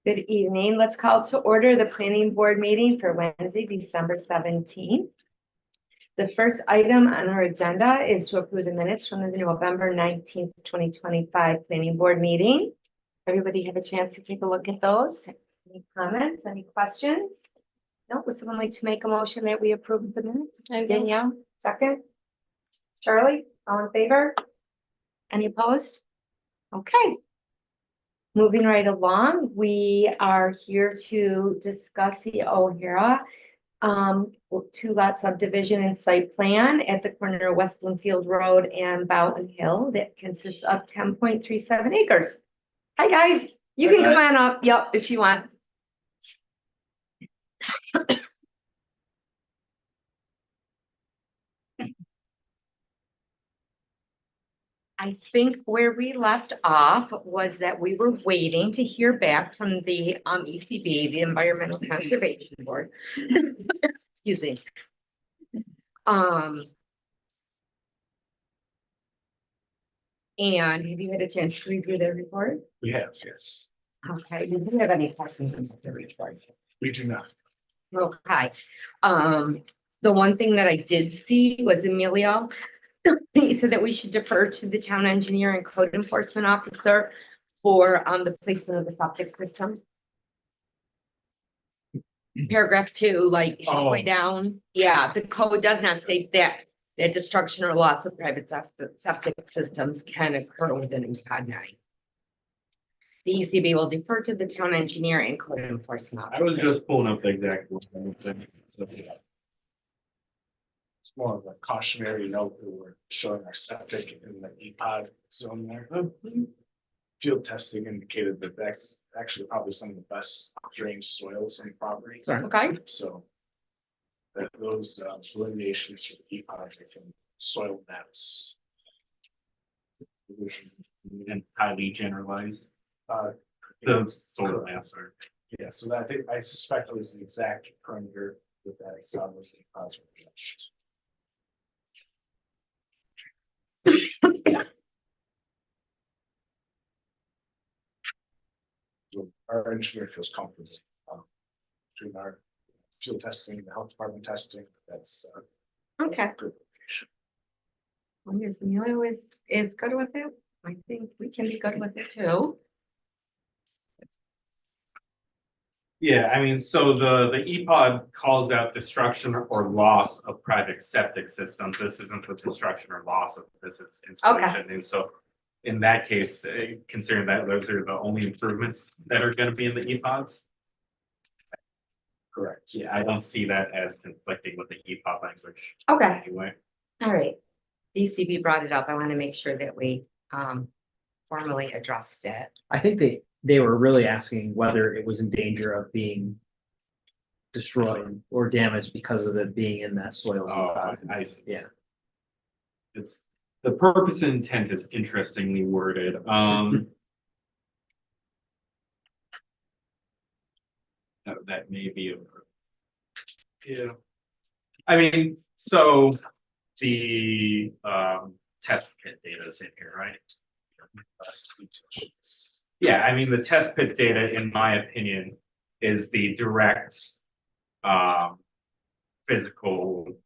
Good evening. Let's call to order the planning board meeting for Wednesday, December 17th. The first item on our agenda is to approve the minutes from the November 19th, 2025 planning board meeting. Everybody have a chance to take a look at those. Any comments, any questions? No, would someone like to make a motion that we approve the minutes? I will. Danielle, second. Charlie, all in favor? Any opposed? Okay. Moving right along, we are here to discuss the O'Hara 2-lot subdivision and site plan at the corner of West Bloomfield Road and Bowden Hill that consists of 10.37 acres. Hi, guys. You can come on up. Yep, if you want. I think where we left off was that we were waiting to hear back from the ECB, the Environmental Conservation Board. Excuse me. And have you had a chance to review their report? We have, yes. Okay, do you have any questions about the report? We do not. Okay. The one thing that I did see was Emilio. He said that we should defer to the town engineer and code enforcement officer for the placement of the septic system. Paragraph 2, like halfway down. Yeah, the code does not state that destruction or loss of private septic systems can occur within ECOD 9. The ECB will defer to the town engineer and code enforcement officer. I was just pulling up the exact thing. It's more of a cautionary note that we're showing our septic in the EPOD zone there. Field testing indicated that that's actually probably some of the best drained soils on the property. Okay. So that those delineations for the EPODs are from soil maps. And highly generalized. The The soil maps are. Yeah, so I suspect it was the exact perimeter that was EPODs were touched. Our engineer feels comfortable doing our field testing, the health department testing. That's Okay. good location. As long as Emilio is good with it, I think we can be good with it too. Yeah, I mean, so the EPOD calls out destruction or loss of private septic systems. This isn't the destruction or loss of this installation. And so in that case, considering that those are the only improvements that are going to be in the EPODs. Correct. Yeah, I don't see that as conflicting with the EPOD language. Okay. Anyway. All right. DCB brought it up. I want to make sure that we formally addressed it. I think they were really asking whether it was in danger of being destroyed or damaged because of it being in that soil. I see. Yeah. It's the purpose and intent is interestingly worded. That may be yeah. I mean, so the test pit data is in here, right? Yeah, I mean, the test pit data, in my opinion, is the direct physical,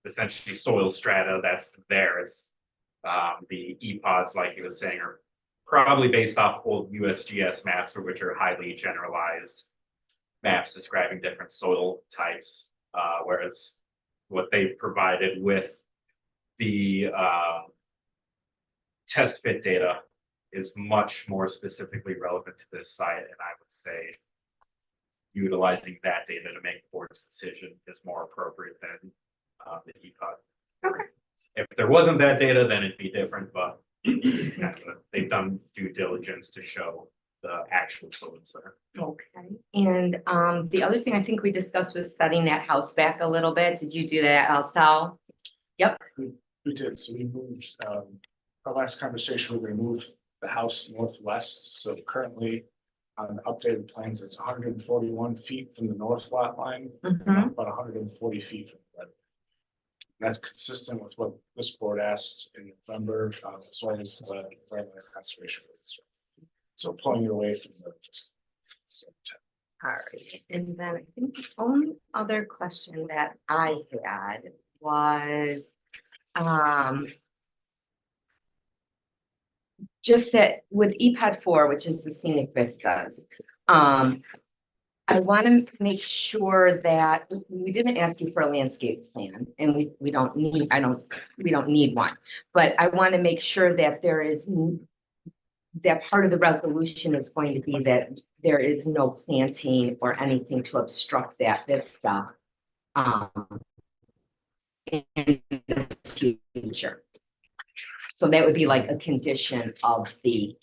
essentially soil strata that's there. It's the EPODs, like he was saying, are probably based off old USGS maps, or which are highly generalized maps describing different soil types, whereas what they provided with the test pit data is much more specifically relevant to this site, and I would say utilizing that data to make the board's decision is more appropriate than the EPOD. Okay. If there wasn't that data, then it'd be different, but they've done due diligence to show the actual soils there. Okay. And the other thing I think we discussed was setting that house back a little bit. Did you do that also? Yep. We did. So we moved our last conversation, we moved the house northwest. So currently on the updated plans, it's 141 feet from the north lot line, about 140 feet from the red. That's consistent with what this board asked in November, as well as the environmental conservation. So pulling it away from the. All right, and then I think the only other question that I had was, just that with EPAD 4, which is the scenic vistas, I want to make sure that we didn't ask you for a landscape plan, and we don't need, we don't need one. But I want to make sure that there is, that part of the resolution is going to be that there is no planting or anything to obstruct that vista in the future. So that would be like a condition of the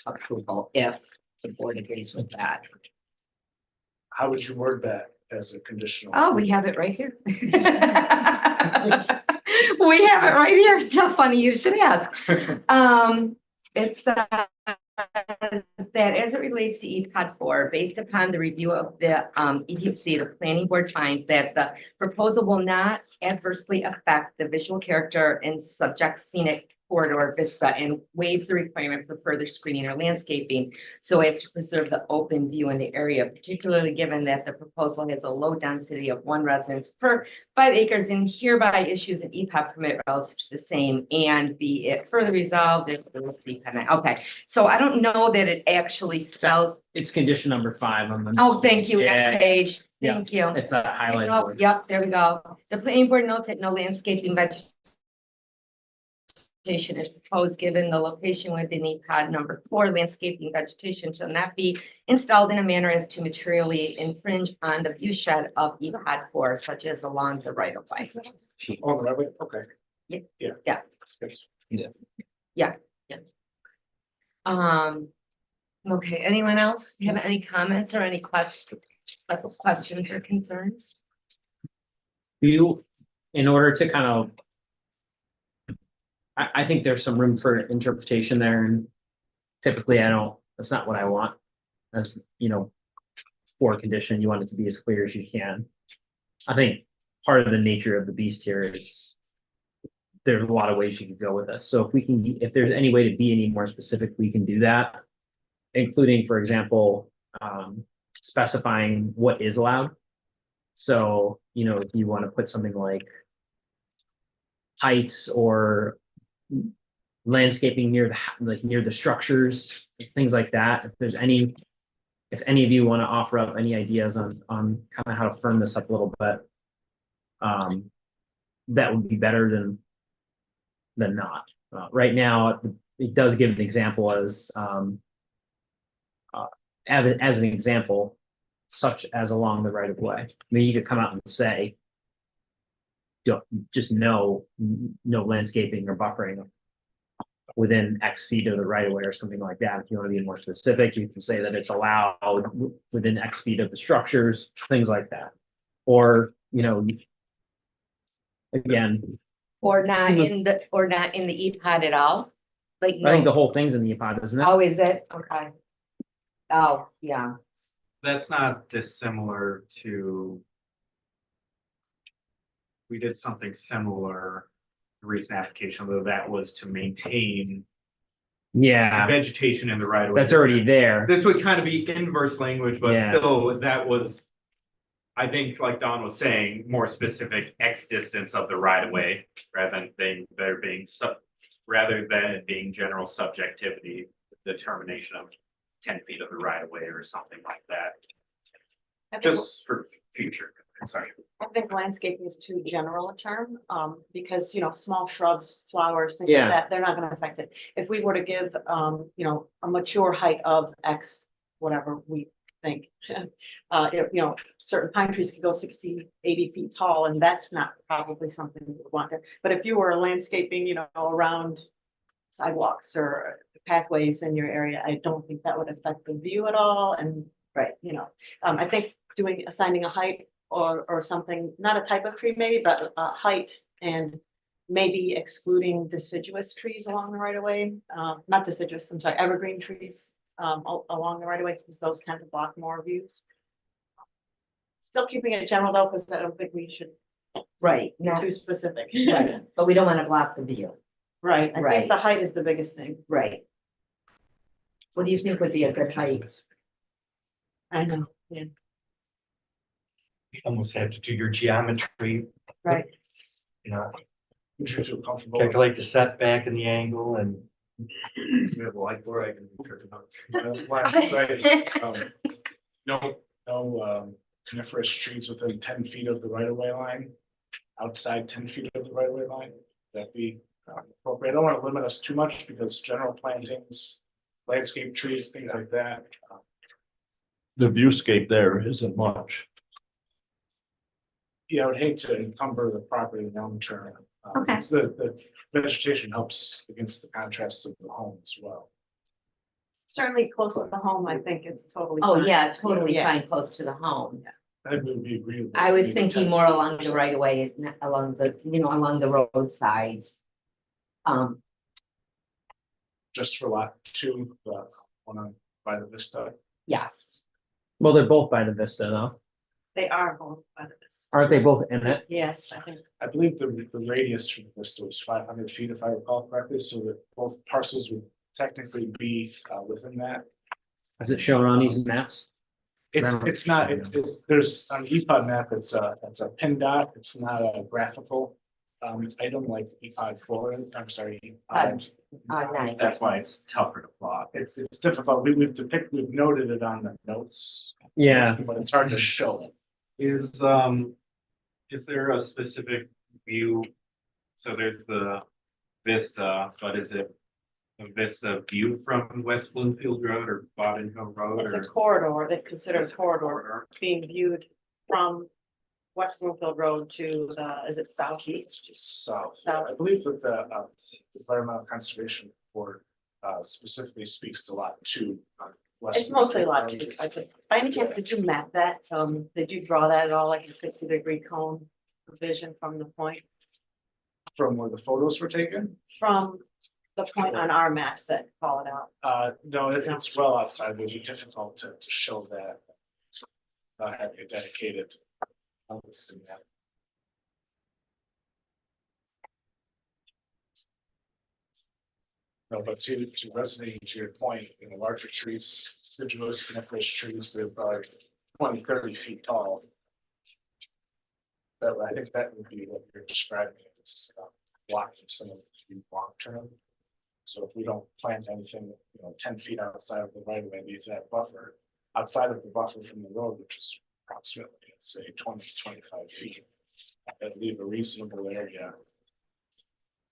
approval if the board agrees with that. How would you word that as a conditional? Oh, we have it right here. We have it right here. It's so funny you should ask. It says that as it relates to EPOD 4, based upon the review of the EPC, the planning board finds that the proposal will not adversely affect the visual character and subject scenic corridor vista and waives the requirement for further screening or landscaping so as to preserve the open view in the area, particularly given that the proposal has a low density of 1 residence per 5 acres and hereby issues an EPOD permit relative to the same, and be it further resolved if the city permit. Okay, so I don't know that it actually spells. It's condition number 5 on the. Oh, thank you. Next Yeah. page. Yeah. Thank you. It's a highlight. Oh, yep, there we go. The planning board notes that no landscaping vegetation is proposed given the location within EPOD number 4. Landscaping vegetation shall not be installed in a manner as to materially infringe on the view shed of EPOD 4, such as along the right of way. Oh, right, wait, okay. Yeah. Yeah. Yeah. Yes. Okay, anyone else have any comments or any questions or concerns? You, in order to kind of. I think there's some room for interpretation there, and typically that's not what I want. As you know, for a condition, you want it to be as clear as you can. I think part of the nature of the beast here is there's a lot of ways you can go with this. So if there's any way to be any more specific, we can do that, including, for example, specifying what is allowed. So, if you want to put something like heights or landscaping near the structures, things like that. If any of you want to offer up any ideas on kind of how to firm this up a little bit, that would be better than not. Right now, it does give an example as an example, such as along the right of way. I mean, you could come out and say, just no landscaping or buffering within X feet of the right of way or something like that. If you want to be more specific, you can say that it's allowed within X feet of the structures, things like that. Or, again, Or not in the EPOD at all? Like, I think the no. whole thing's in the EPOD, isn't it? Oh, is it? Okay. Oh, yeah. That's not dissimilar to. We did something similar, recent application, though that was to maintain Yeah, vegetation in the right of way. that's already there. This would kind of be inverse language, but Yeah. still, that was, I think, like Don was saying, more specific X distance of the right of way, rather than being general subjectivity, determination of 10 feet of the right of way or something like that. Just for future, sorry. I think landscaping is too general a term, because, small shrubs, flowers, things Yeah. like that, they're not gonna affect it. If we were to give, a mature height of X, whatever we think, certain pine trees could go 60, 80 feet tall, and that's not probably something we would want there. But if you were landscaping, around sidewalks or pathways in your area, I don't think that would affect the view at all, and, Right. I think assigning a height or something, not a type of tree maybe, but a height, and maybe excluding deciduous trees along the right of way, not deciduous, I'm sorry, evergreen trees along the right of way, because those tend to block more views. Still keeping it general though, because I don't think we should Right, be not, too specific. right, but we don't want to block the view. Right, I Right. think the height is the biggest thing. Right. What do you think would be a good height? I know, yeah, You almost have to do your geometry, right. you know, Would you feel comfortable? with- calculate the setback and the angle and. We have a whiteboard, I can. Right, no, coniferous trees within 10 feet of the right of way line. Outside 10 feet of the right of way line, that'd be appropriate. I don't want to limit us too much because general plantings, landscape trees, things like that. The viewscape there isn't much. Yeah, I would hate to encumber the property long term. Okay. Because the vegetation helps against the contrast of the home as well. Certainly close to the home, I think it's totally. Oh, fine. yeah, totally Yeah. fine, close to the home. I think it would be agreeable. I to was maybe thinking 10 more feet. along the right of way, not along the, along the roadsides. Just for lot two, one on by the Vista. Yes, Well, they're both by the Vista though. They are both by this. Aren't they both in it? Yes, I think, I believe the radius from the Vista was 500 feet, if I recall correctly, so that both parcels would technically be within that. Is it shown on these maps? It's not, there's on the EPOD map, it's a PennDOT, it's not a graphical item like EPOD 4, I'm sorry. nine. That's why it's tougher to plot. It's difficult, we've noted it on the notes. Yeah, But it's hard to show. Is there a specific view? So there's the Vista, but is it a Vista view from West Bloomfield Road or Bodin Hill Road? it's a or corridor, they consider It's a a corridor being viewed from West Bloomfield Road to the, is it southeast? South. South. I believe that the Environmental Conservation Board specifically speaks to lot two. It's mostly a lot. I think. By any chance, did you map that? Did you draw that at all, like a 60-degree cone vision from the point? From where the photos were taken? From the point on our maps that call it out. No, it's well outside, it would be difficult to show that. Not having a dedicated. Listing that. No, but to resonate to your point, larger trees, deciduous coniferous trees, they're probably 20, 30 feet tall. But I think that would be what you're describing as blocking some of the long term. So if we don't plant anything, 10 feet outside of the right of way, leave that buffer outside of the buffer from the road, which is approximately, let's say, 20 to 25 feet. That'd leave a reasonable area.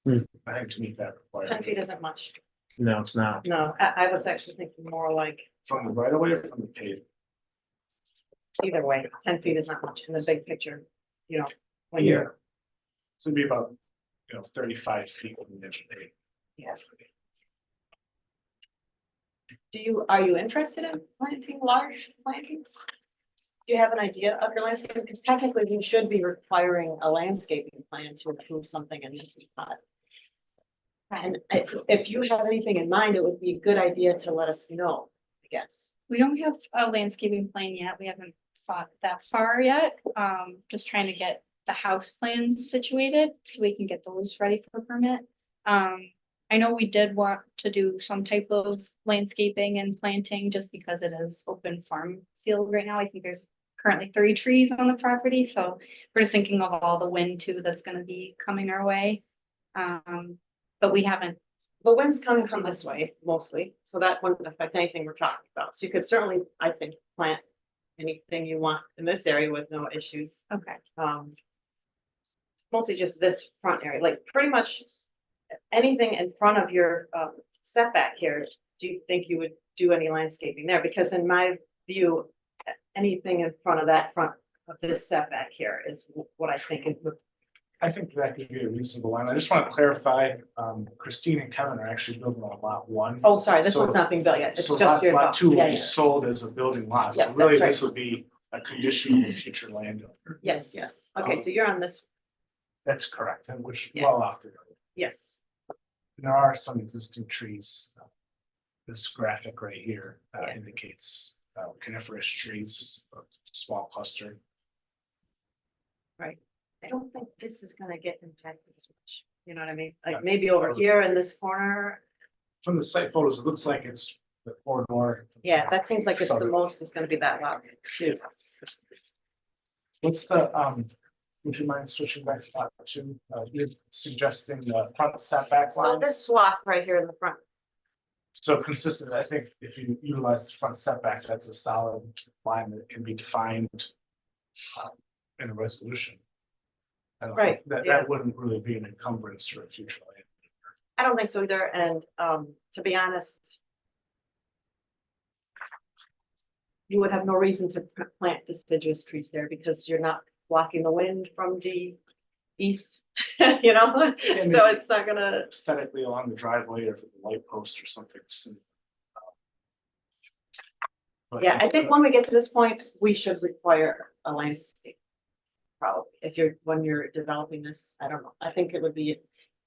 I think to meet that 10 requirement. feet isn't much. no, it's not. No, I was actually thinking more like From the right of way or from the paved? either way, 10 feet is not much in the big picture, when you're, So it'd be about, 35 feet from the edge of the paved. yeah. Are you interested in planting large plantings? Do you have an idea of your landscape? Because technically you should be requiring a landscaping plan to approve something in this spot. And if you have anything in mind, it would be a good idea to let us know, I guess. We don't have a landscaping plan yet. We haven't thought that far yet. Just trying to get the house plans situated so we can get those ready for permit. I know we did want to do some type of landscaping and planting just because it is open farm field right now. I think there's currently 30 trees on the property, so we're thinking of all the wind too that's gonna be coming our way. But we haven't. The wind's coming from this way mostly, so that wouldn't affect anything we're talking about. So you could certainly, I think, plant anything you want in this area with no issues. Okay. Mostly just this front area, like pretty much anything in front of your setback here. Do you think you would do any landscaping there? Because in my view, anything in front of this setback here is what I think is. I think that could be a reasonable line. I just want to clarify, Christine and Kevin are actually building on lot one. Oh, sorry, this So- one's not being built yet. It's So just your. lot two will Yeah, be yeah. sold as a building lot, Yeah, so really that's this would be a condition of the future landowner. Yes, yes. Okay, so you're on this, That's correct, and which Yeah. well off the road. yes. There are some existing trees. This graphic right here Yeah. indicates coniferous trees, a small cluster. I don't think this is gonna get impacted as much. You know what I mean? Like maybe over here in this corner. From the site photos, it looks like it's the corridor. Yeah, that seems like it's the Southern- most is gonna be that lot too. What's the, would you mind switching back to lot two? You're suggesting the front setback So line. this swath right here in the front, So consistent, I think if you utilize the front setback, that's a solid line that can be defined in a resolution. I don't think Right, that, yeah. that wouldn't really be an encumbrance for a future land. I don't think so either, and to be honest. You would have no reason to plant deciduous trees there because you're not blocking the wind from the east, you know, so it's not gonna, Aesthetically along the driveway or for the light post or something. But- yeah, I think when we get to this point, we should require a landscape. Probably, if you're, when you're developing this, I don't know, I think it would be,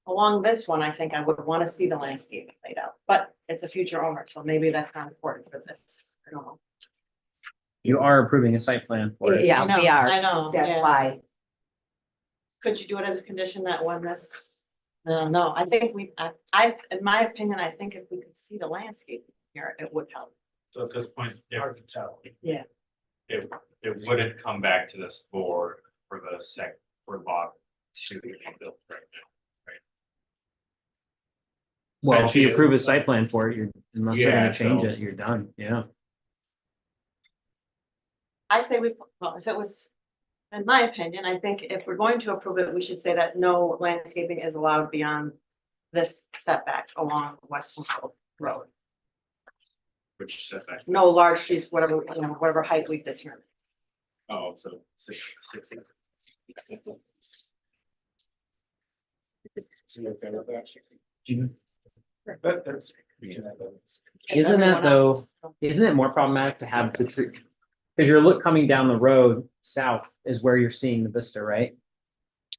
along this one, I think I would wanna see the landscape laid out, but it's a future owner, so maybe that's not important for this, I don't know. You are approving a site plan for it. Yeah, I know, we are. I know, That's yeah. why. Could you do it as a condition that when this, no, I think in my opinion, I think if we could see the landscape here, it would help. So at this point, Hard to tell. it wouldn't come back to this board for the for lot two being built right now. Well, if you Essentially, approve a site plan for it, you're, unless they're Yeah, gonna change so- it, you're done, yeah. I say well, if it was, in my opinion, I think if we're going to approve it, we should say that no landscaping is allowed beyond this setback along West Bloomfield Road. Which setback, No large trees, whatever, whatever height we determine. oh, so 60. So you okay with that? Mhm. That's. we can have that as a condition. Isn't that Everyone else- Isn't it more problematic to have the tree? Cause you're coming down the road south is where you're seeing the vista, right?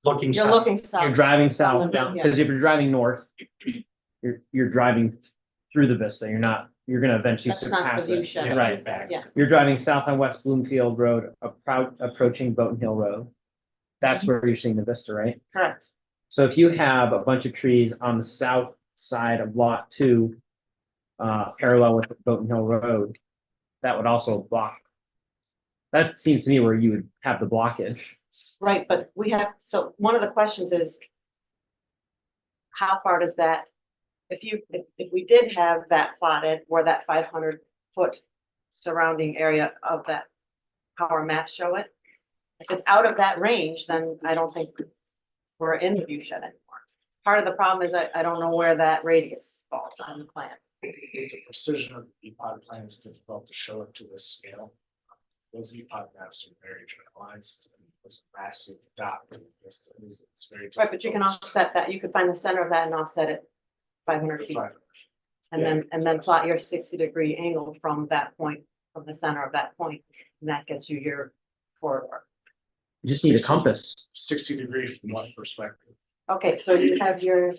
Looking You're south. looking You're south. driving the south road, down, yeah. cause if you're driving north, you're driving through the vista, you're gonna eventually That's not the surpass view it. shed. Right. Yeah. You're driving south on West Bloomfield Road, approaching Boat Hill Road. That's where you're seeing the vista, right? Correct. So if you have a bunch of trees on the south side of lot two, parallel with Boat Hill Road, that would also block. That seems to me where you would have the blockage. Right, but we have, so one of the questions is. How far does that, if we did have that plotted, where that 500-foot surrounding area of that. How our maps show it. If it's out of that range, then I don't think we're in the view shed anymore. Part of the problem is I don't know where that radius falls on the plan. With the precision of the EPOD plan, it's difficult to show it to this scale. Those EPOD maps are very generalized, and there's a massive dot. It's very. Right, but you can difficult. offset that, you could find the center of that and offset it 500 feet. And then plot your 60-degree angle from that point, from the center of that point, and that gets you your corridor. You just need a compass. 60 degrees from one perspective. Okay, so you have your,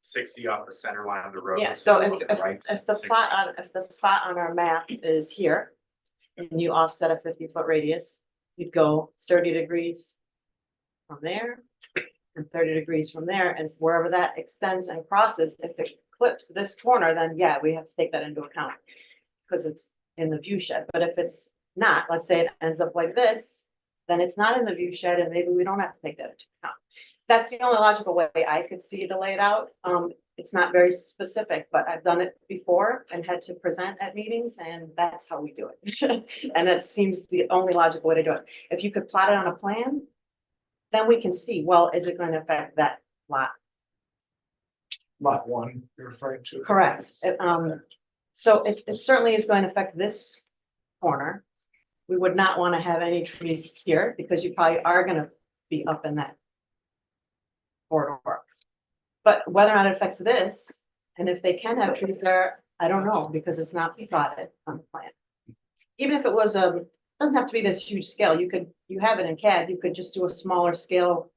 60 off the center line of the road. yeah, so if Right, the 60. if the spot on our map is here. And you offset a 50-foot radius, you'd go 30 degrees. From there, and 30 degrees from there, and wherever that extends and crosses, if it clips this corner, then yeah, we have to take that into account. Because it's in the view shed, but if it's not, let's say it ends up like this, then it's not in the view shed, and maybe we don't have to take that into account. That's the only logical way I could see to lay it out. It's not very specific, but I've done it before and had to present at meetings, and that's how we do it. And that seems the only logical way to do it. If you could plot it on a plan, then we can see, well, is it going to affect that lot? Lot one, you're referring to. Correct. So it certainly is going to affect this corner. We would not want to have any trees here because you probably are going to be up in that corridor. But whether or not it affects this, and if they can have trees there, I don't know, because it's not plotted on the plan. Even if it was doesn't have to be this huge scale. You have it in CAD, you could just do a smaller scale,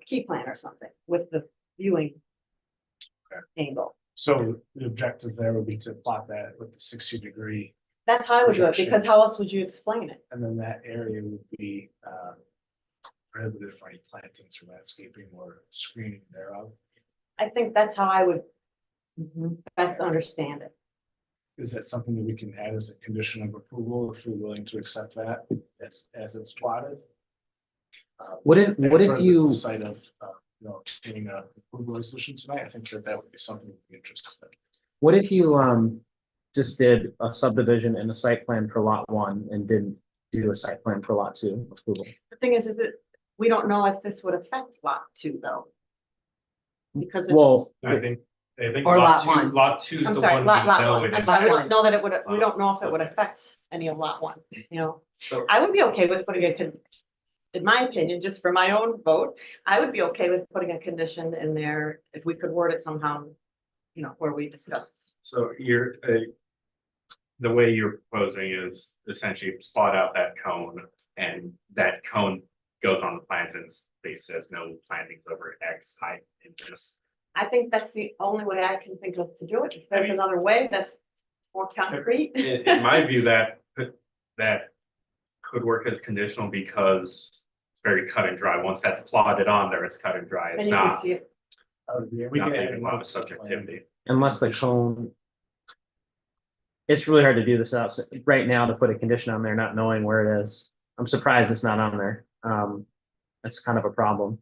key plan or something with the viewing angle. So the objective there would be to plot that with the 60-degree, That's how I would do it, Projection. because how else would you explain it? and then that area would be prohibited for any plantings or landscaping or screening thereof. I think that's how I would best understand it. Is that something that we can add as a condition of approval if we're willing to accept that as it's plotted? What if And for the you, Site of, obtaining a approval resolution tonight, I think that would be something we'd be interested in. what if you just did a subdivision and a site plan for lot one and didn't do a site plan for lot two approval? The thing is that we don't know if this would affect lot two though. Because Well, it's, I think Or lot lot one. two, lot two is I'm the sorry, one we lot know one. it I'm is. sorry, we Lot don't know that it would, we Oh, don't know if it would okay. affect any of lot one, you know? So, I would be okay with putting in my opinion, just for my own vote, I would be okay with putting a condition in there if we could word it somehow, where we discussed. so you're, the way you're proposing is essentially plot out that cone, and that cone goes on the plans and it says no plantings over X height in this. I think that's the only way I can think of to do it. If there's mean- another way that's more concrete. In my view, that could work as conditional because it's very cut and dry. Once that's plotted on there, it's cut and dry. And It's you can not, see it. We not can add leaving a lot of site plan. subjectivity. unless the cone. It's really hard to do this out right now to put a condition on there, not knowing where it is. I'm surprised it's not on there. That's kind of a problem.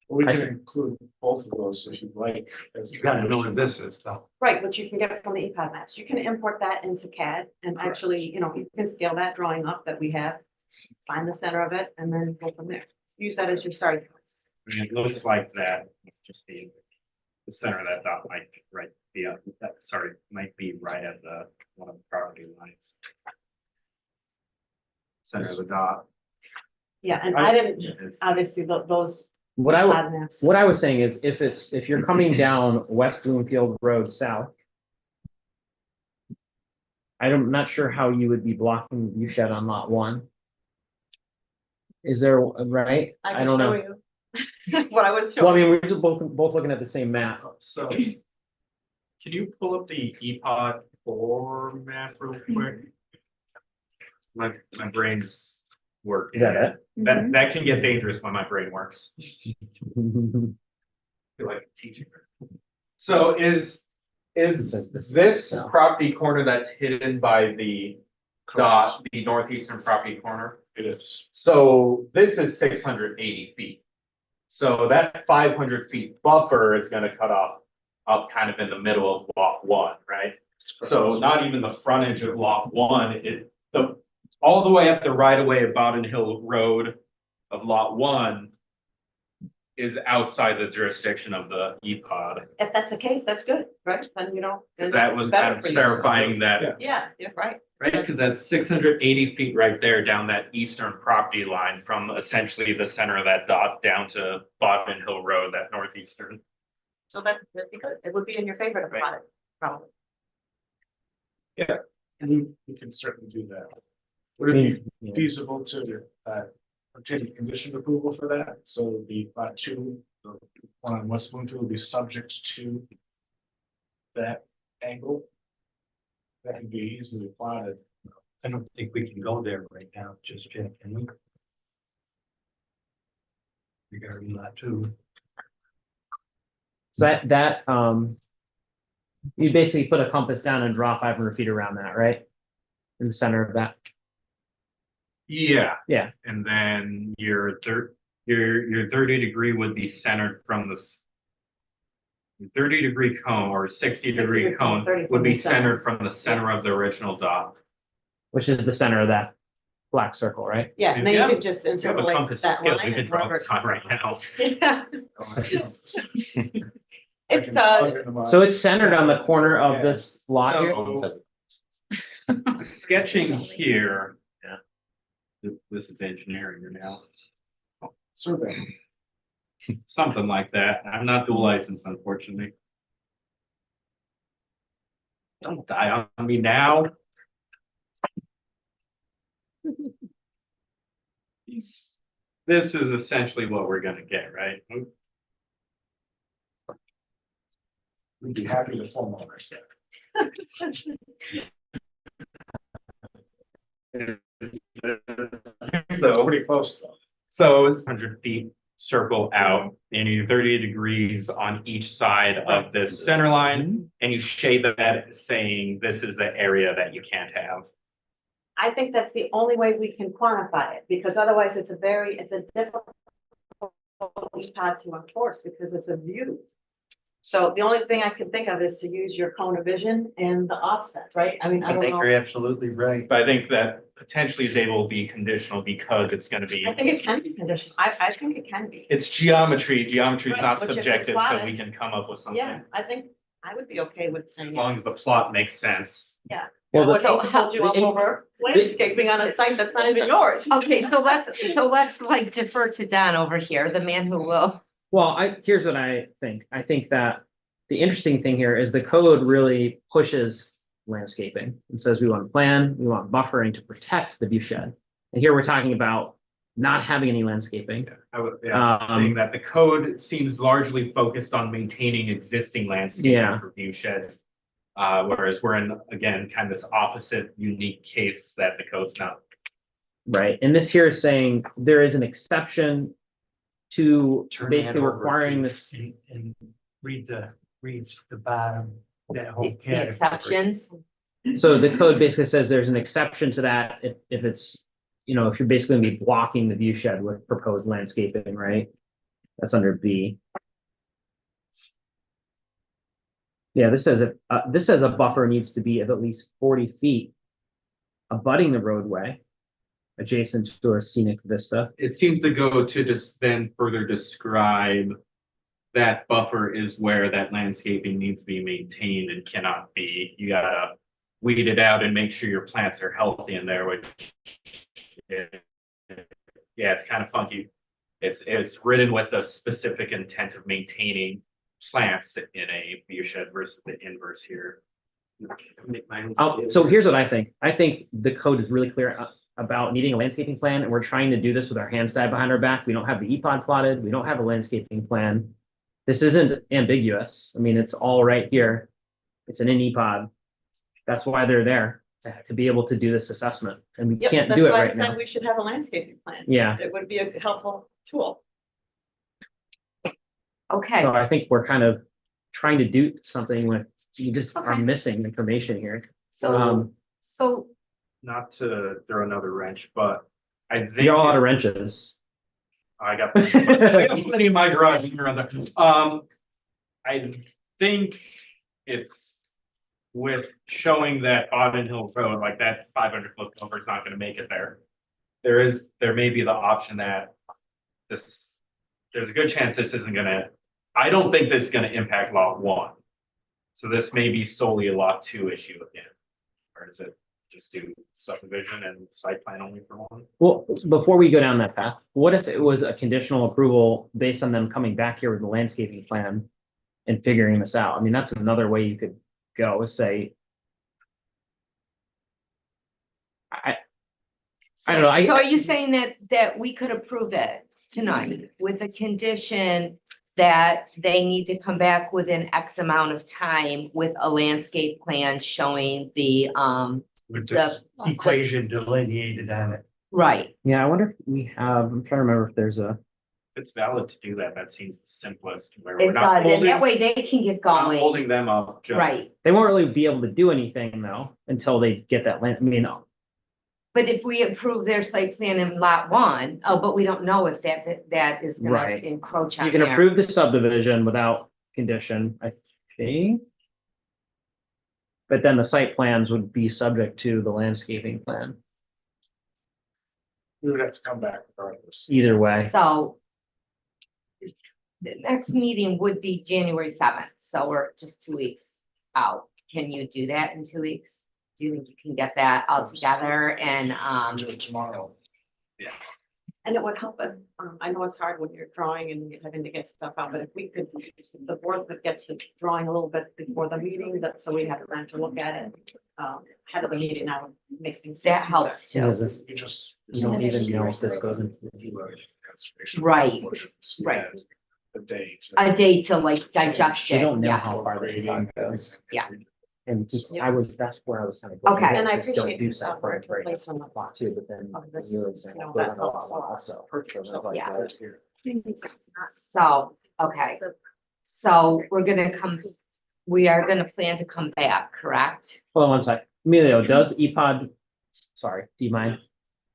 We I can should- include both of those if you'd like. as You gotta know where condition. this is though. Right, which you can get from the EPOD maps. You can import that into CAD and Correct. actually, you can scale that drawing up that we have. Find the center of it and then go from there. Use that as your starting point. I mean, it looks like that, just the center of that dot might might be right at one of the property lines. Center of the dot. Yeah, and I didn't, is- obviously, those What I would, EPOD maps. what I was saying is if you're coming down West Bloomfield Road South. I'm not sure how you would be blocking the view shed on lot one. Is there, right? I I can don't show know. you what I was Well, I showing. mean, we're just both looking at the same map. So, can you pull up the EPOD 4 map real quick? My brain's working. Is that it? That can get dangerous when my brain works. Feel like teaching. So is this No. property corner that's hidden by the dot, the northeastern property corner? It is. So this is 680 feet. So that 500 feet buffer is gonna cut off up kind of in the middle of lot one, right? So not even the frontage of lot one, All the way up the right of way of Bowden Hill Road of lot 1 is outside the jurisdiction of the EPOD. If that's the case, that's good, right? Then you don't. then That it's was better kind of for you. clarifying that. Yeah. Yeah, you're right. Right, because that's 680 feet right there down that eastern property line from essentially the center of that dot down to Bodmin Hill Road, that northeastern. So that'd be good. It would be in your favor to Right. plot it, probably. And we can certainly do that. I Would it be mean, yeah. feasible to obtain condition approval for that? So the lot two, the one on West Bloomfield will be subject to that angle. That can be easily plotted. I don't think we can go there right now, just yet, can we? Regarding that too. So you basically put a compass down and draw 500 feet around that, right? In the center of that. Yeah. Yeah. And then your 30-degree would be centered from the 30-degree cone or 60-degree 60 cone 30 would from be the center. centered from the center of the original dot. Which is the center of that black circle, right? Yeah, and then you Yeah. could just have a interpolate compass that scale, line. we could and draw wherever this on right now. Yeah, I it's, can plug in the So it's centered on the corner of this lot here. So, sketching here. Yeah. This is engineering now. survey. Something like that. I'm not dual licensed, unfortunately. Don't die on me now. This is essentially what we're gonna get, right? We'd be happy to formalize that. It's So, pretty close though. so it's 100 feet circle out and you 30 degrees on each side of this center line and you shade that saying this is the area that you can't have. I think that's the only way we can quantify it, because otherwise it's a difficult EPOD to enforce because it's a view. So the only thing I can think of is to use your cone of vision and the offset, right? I mean, I I don't think know. you're absolutely right. But I think that potentially is able to be conditional because it's gonna be, I think it can be conditional. I think it can be. it's geometry. Geometry is Right, not which if you subjective, plot so it- we can come up with something. Yeah, I think I would be okay with saying. As long it's- as the plot makes sense. Yeah. Well, What So age how- hold you up over landscaping on a site that's not even yours? Okay, so let's like defer to Don over here, the man who will. Well, here's what I think. I think that the interesting thing here is the code really pushes landscaping. It says we want plan, we want buffering to protect the view shed. And here we're talking about not having any landscaping. I would, yeah, saying that the code seems largely focused on maintaining existing landscaping Yeah. for view sheds. Whereas we're in, again, kind of this opposite unique case that the code's not. Right, and this here is saying there is an exception to Turn that basically over requiring to- this. And reads the bottom, that whole The category. exceptions. So the code basically says there's an exception to that if it's, if you're basically gonna be blocking the view shed with proposed landscaping, right? That's under B. Yeah, this says a buffer needs to be of at least 40 feet abutting the roadway, adjacent to a scenic vista. It seems to go to just then further describe that buffer is where that landscaping needs to be maintained and cannot be. You gotta weed it out and make sure your plants are healthy in there, which yeah, it's kind of funky. It's written with a specific intent of maintaining plants in a view shed versus the inverse here. So here's what I think. I think the code is really clear about needing a landscaping plan, and we're trying to do this with our hands tied behind our back. We don't have the EPOD plotted. We don't have a landscaping plan. This isn't ambiguous. I mean, it's all right here. It's in an EPOD. That's why they're there, to be able to do this assessment, and we Yep, can't that's do it why I right said now. we should have a landscaping plan. Yeah, It would be a helpful tool. Okay. so I think we're kind of trying to do something with, you just are Okay. missing information here. So, so Not to throw another wrench, but I think You're all out of wrenches. I got plenty in my garage and around there. I think it's with showing that Auburn Hill Road, like that 500-foot buffer is not gonna make it there. There may be the option that there's a good chance this isn't gonna, I don't think this is gonna impact lot 1. So this may be solely a lot 2 issue again. Or is it just do subdivision and site plan only for 1? Well, before we go down that path, what if it was a conditional approval based on them coming back here with a landscaping plan and figuring this out? I mean, that's another way you could go, is say, I don't know, So are you saying that we could approve it tonight with a condition that they need to come back within X amount of time with a landscape plan showing the, With the- this equation delineated on it. right, yeah, I wonder if we have, I'm trying to remember if there's a, If it's valid to do that, that seems the simplest, where we're it not does, and holding, that way they can get not going, holding them up. Just right? they won't really be able to do anything though, until they get that land, I mean, But if we approve their site plan in lot 1, but we don't know if that is gonna Right. encroach on you can their- approve the subdivision without condition, I think. But then the site plans would be subject to the landscaping plan, We would have to come back regardless. either way. So the next meeting would be January 7th, so we're just 2 weeks out. Can you do that in 2 weeks? Do you think you can get that all together and, Do it tomorrow. And it would help us, I know it's hard when you're drawing and you're having to get stuff out, but if we could, the board could get to drawing a little bit before the meeting, so we have time to look at it. Ahead of the meeting, that would make things. that helps too. Because this- You just. You don't even know if this goes into the Conservation Right, portions. We right. had A day. A day to like digest You it, don't know yeah. how far the project goes. Yeah. And Yeah. that's where I was kind of. going. Okay. And I Just don't appreciate do the site effort plans right placed on the plot too, but then of this, you were you saying know, we're that gonna helps a allow lot. also. So, So it's like, yeah. right here. So, okay, so we are gonna plan to come back, correct? Hold on one sec. Emilio, does EPOD, sorry, do you mind?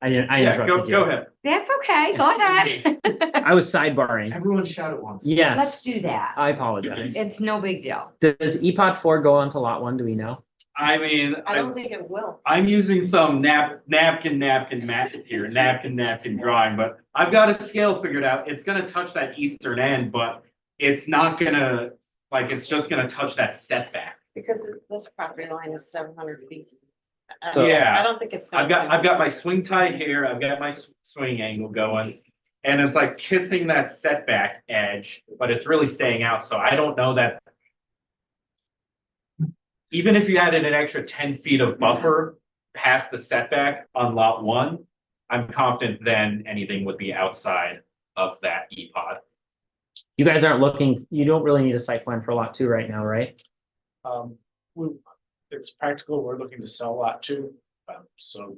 I Yeah, interrupted go you. ahead. That's okay, go ahead. I was sidebarring. Everyone shout at once. Yes. Let's do that. I apologize. It's no big deal. Does EPOD 4 go onto lot 1? Do we know? I mean, I don't think it will. I'm using some napkin magic here, napkin drawing, but I've got a scale figured out. It's gonna touch that eastern end, but it's not gonna, like, it's just gonna touch that setback. Because this property line is 700 feet. So- Yeah. I don't think it's. I've got my swing tie here, I've got my swing angle going. And it's like kissing that setback edge, but it's really staying out, so I don't know that. Even if you added an extra 10 feet of buffer past the setback on lot 1, I'm confident then anything would be outside of that EPOD. You guys aren't looking, you don't really need a site plan for lot 2 right now, right? It's practical, we're looking to sell lot 2, so,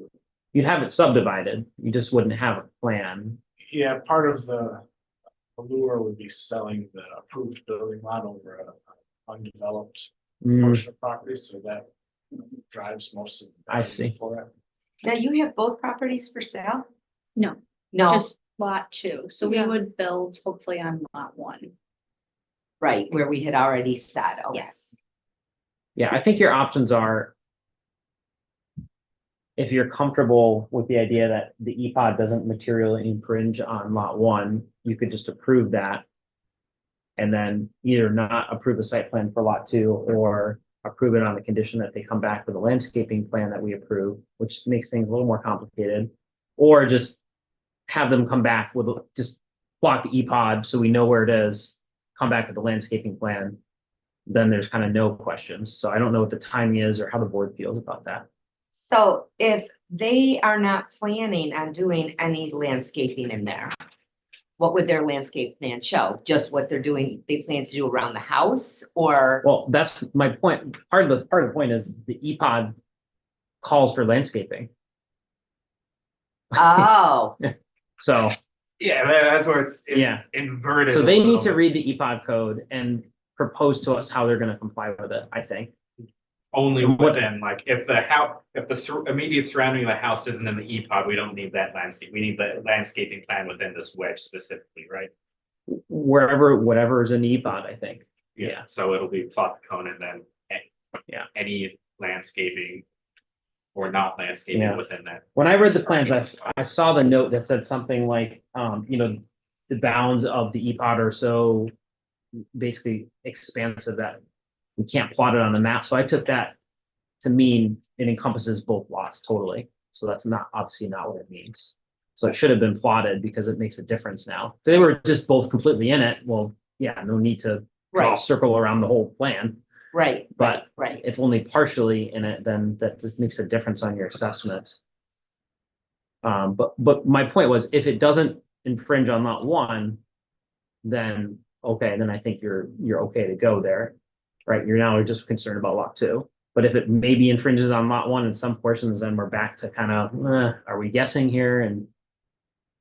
You'd have it subdivided, you just wouldn't have a plan. yeah, part of the allure would be selling the approved building lot over a undeveloped Mm, portion of property, so that drives most of. the I value see. For it. Now, you have both properties for sale? No, No, just lot 2. So we Yeah. would build hopefully on lot 1. right, where we had already said, okay. Yes. Yeah, I think your options are. If you're comfortable with the idea that the EPOD doesn't materially infringe on lot 1, you could just approve that. And then either not approve the site plan for lot 2 or approve it on the condition that they come back with a landscaping plan that we approve, which makes things a little more complicated. Or just have them come back with, just block the EPOD so we know where it is, come back with the landscaping plan. Then there's kind of no questions. So I don't know what the timing is or how the board feels about that. So if they are not planning on doing any landscaping in there, what would their landscape plan show? Just what they're doing, they plan to do around the house or? Well, that's my point. Part of the point is the EPOD calls for landscaping. Oh, So, Yeah, that's where it's Yeah. inverted. so a they little need to bit. read the EPOD code and propose to us how they're gonna comply with it, I think. Only What- within, like, if the immediate surrounding of the house isn't in the EPOD, we don't need that landscape. We need the landscaping plan within this wedge specifically, right? Whatever is in the EPOD, I think. Yeah. So it'll be plot the cone and then. Yeah. Any landscaping or not landscaping Yeah. within that. When I read the plans, I saw the note that said something like, the bounds of the EPOD are so basically expansive that we can't plot it on the map. So I took that to mean it encompasses both lots totally. So that's obviously not what it means. So it should have been plotted because it makes a difference now. If they were just both completely in it, well, yeah, no need to draw a right, circle around the whole plan. right, But right. if only partially in it, then that just makes a difference on your assessment. But my point was, if it doesn't infringe on lot 1, then, okay, then I think you're okay to go there, right? You're now just concerned about lot 2. But if it maybe infringes on lot 1 in some portions, then we're back to kind of, are we guessing here? And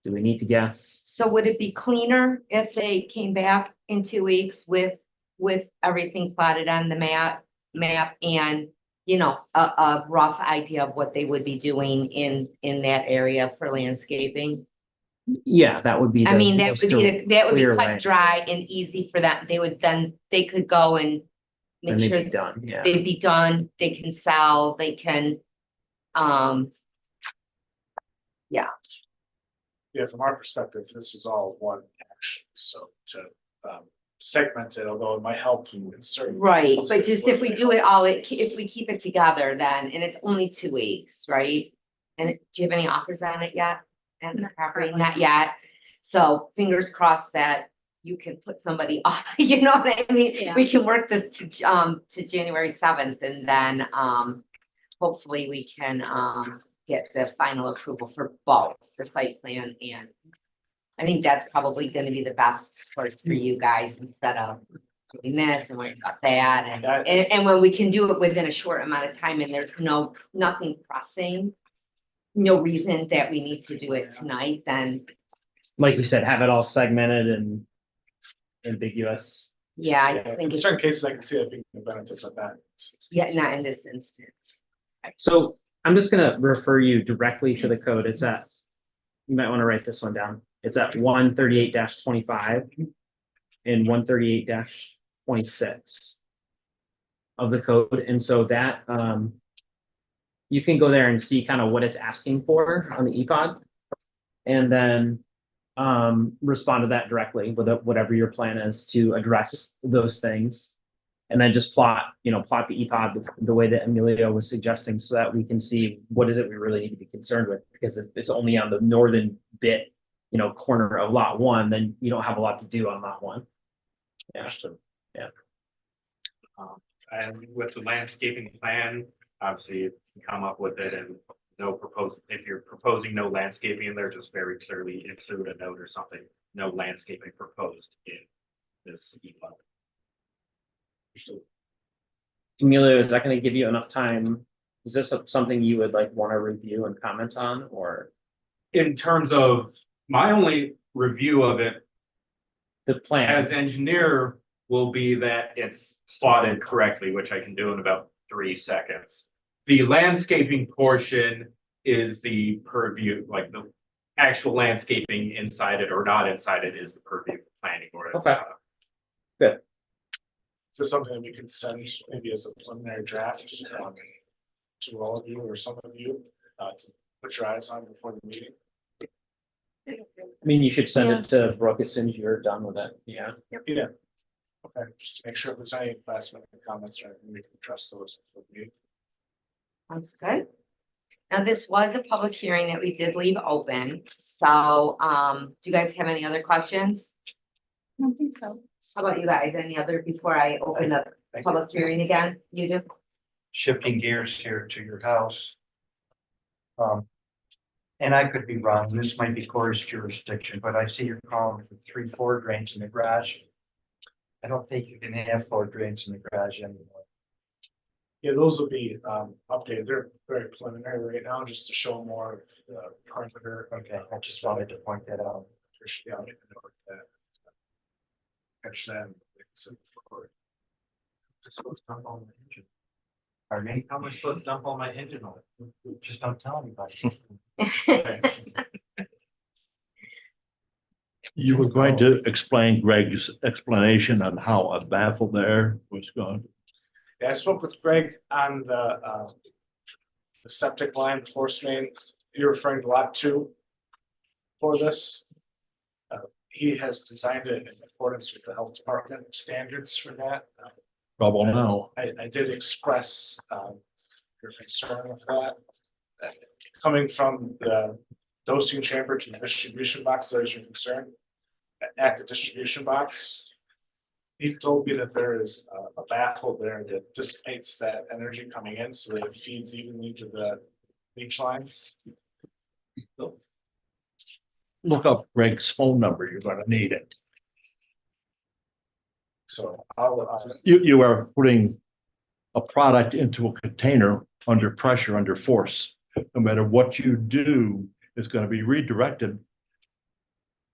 do we need to guess? So would it be cleaner if they came back in 2 weeks with everything plotted on the map and, a rough idea of what they would be doing in that area for landscaping? Yeah, that would be. I the mean, that most would be, that would be clear way. cut dry and easy for them. They could go and And make they'd sure be done, yeah. they'd be done, they can sell, they can, Yeah, from our perspective, this is all one action, so to segment it, although it might help in certain. right, cases, but just if we would do it help. all, if we keep it together then, and it's only 2 weeks, right? And do you have any offers on it yet? And the Not property, currently. not yet. So fingers crossed that you can put somebody on, you know what I mean? Yeah. We can work this to January 7th and then, hopefully we can, get the final approval for both the site plan and I think that's probably gonna be the best course for you guys instead of doing this and worrying about that and when we can do it within a short amount of time and there's nothing pressing. No reason that we need to do it tonight, then like you said, have it all segmented and ambiguous. Yeah, I Yeah, think in it's, certain cases, I can see that being the benefits of that. yeah, not in this instance. So I'm just gonna refer you directly to the code. It's at, you might want to write this one down. It's at 138-25 and 138-26 of the code. And so that, you can go there and see kind of what it's asking for on the EPOD. And then respond to that directly with whatever your plan is to address those things. And then just plot the EPOD the way that Emilio was suggesting, so that we can see what is it we really need to be concerned with, because if it's only on the northern bit, corner of lot one, then you don't have a lot to do on lot one. Yeah. Yeah. And with the landscaping plan, obviously you can come up with it and if you're proposing no landscaping in there, just very clearly include a note or something, no landscaping proposed in this EPUB. Emilio, is that going to give you enough time? Is this something you would want to review and comment on, or In terms of my only review of it the plan? as engineer will be that it's plotted correctly, which I can do in about 3 seconds. The landscaping portion is the purview, like the actual landscaping inside it or not inside it is the purview of the planning board. It's Okay. not Is this something that we could send maybe as a preliminary draft to all of you or some of you to put your eyes on before the meeting? I mean, you should send it to Brooke as soon as you're done with it. Yeah. Yeah. Okay, just to make sure if there's any last minute comments or anything, we can address those before the meeting. Sounds good. Now, this was a public hearing that we did leave open, so, do you guys have any other questions? I don't think so. How about you guys? Any other before I open up the public hearing again? You do? Shifting gears here to your house. And I could be wrong, this might be Corey's jurisdiction, but I see you're calling for 3 floor drains in the garage. I don't think you can have 4 drains in the garage anymore. Yeah, those will be updated. They're very preliminary right now, just to show more of the perimeter. Okay, I just wanted to point that out. Yeah, I'll make a note of that. Catch that. Pardon me? How am I supposed to dump all my engine oil? Just don't tell anybody. You were going to explain Greg's explanation on how a baffle there was going. Yeah, I spoke with Greg on the septic line, the force main. You're referring to lot 2 for this. He has designed it in accordance with the health department standards for that. Trouble now. I did express your concern with that. Coming from the dosing chamber to the distribution box, there's your concern. At the distribution box, he told me that there is a baffle there that dissipates that energy coming in, so that it feeds evenly to the leach lines. Look up Greg's phone number. You're gonna need it. So I'll, You are putting a product into a container under pressure, under force. No matter what you do, it's gonna be redirected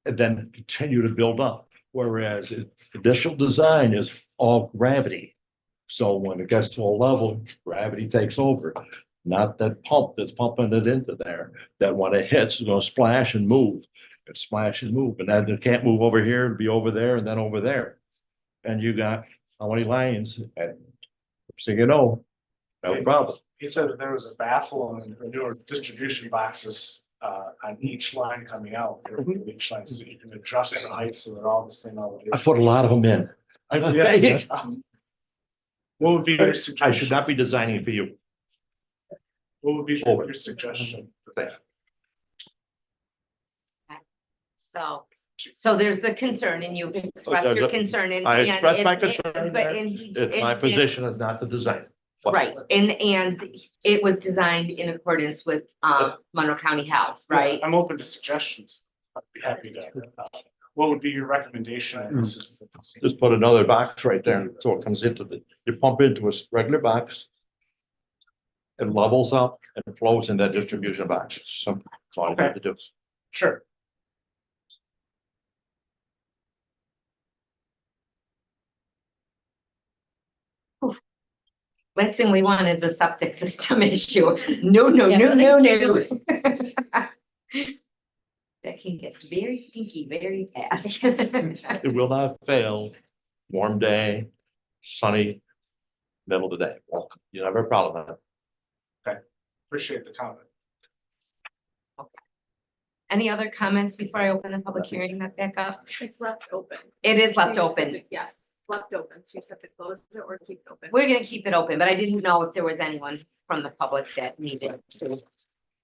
and then continue to build up. Whereas traditional design is all gravity. So when it gets to a level, gravity takes over. Not that pump that's pumping it into there, that when it hits, it's gonna splash and move. It splash and move, and then it can't move over here, it'll be over there and then over there. And you got how many lines? And so no problem. he said that there was a baffle and newer distribution boxes on each line coming out. For each line, so you can adjust the height so they're all the same elevation. I put a lot of them in. Yeah. What would be your I suggestion? should not be designing for you. What would be your suggestion for that? So there's a concern and you've expressed your concern and. I expressed my and- concern But there. and he. It's my and- position is not to design. Right, and it was designed in accordance with Monroe County Health, right? I'm open to suggestions. I'd be happy to. What would be your recommendation in this instance? Just put another box right there, so it comes into you pump into a regular box. It levels up and flows in that distribution box. So that's all you have to do. Sure. Last thing we want is a septic system issue. No, no, Yeah, no, no, no, thank no. That can get very stinky very fast. It will not fail. Warm day, sunny, middle of the day. Well, you never have a problem with it. Appreciate the comment. Any other comments before I open the public hearing that back up? It's left open. It is left You open. said that- Yes, left open. So you just have to close it or keep it open. We're gonna keep it open, but I didn't know if there was anyone from the public that needed to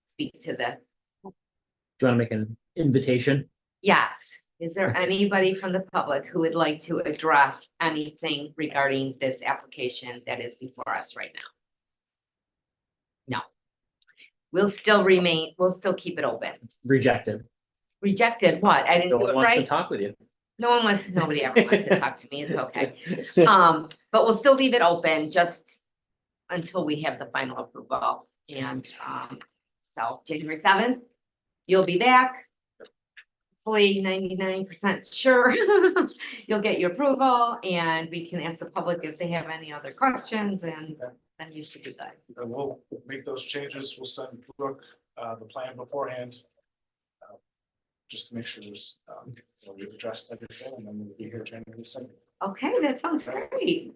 speak to this. Do you want to make an invitation? Yes, is there anybody from the public who would like to address anything regarding this application that is before us right now? No. We'll still keep it open. Rejected. Rejected, what? I didn't No do one it wants to right? talk with you. Nobody ever wants to talk to me, it's okay. But we'll still leave it open just until we have the final approval. And, so January 7th, you'll be back. Hopefully 99% sure you'll get your approval and we can ask the public if they have any other questions and then you should be good. And we'll make those changes. We'll send Brooke, the plan beforehand. Just to make sure there's, we've addressed everything and then we'll be here January 7th. Okay, that sounds great.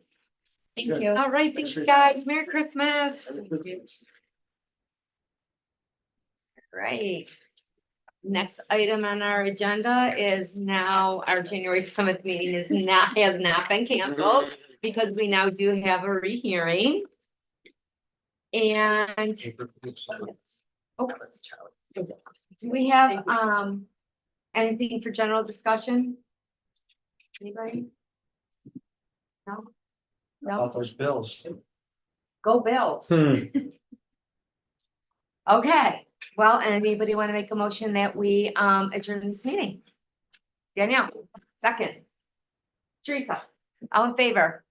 Thank Good. you. All right, thanks, guys. Merry Christmas. Right. Next item on our agenda is now our January 7th meeting has not been canceled because we now do have a rehearing. And oh, do we have anything for general discussion? Anybody? No? No? About those bills. Go Bills. Okay, well, anybody want to make a motion that we adjourn this meeting? Danielle, second. Teresa, all in favor?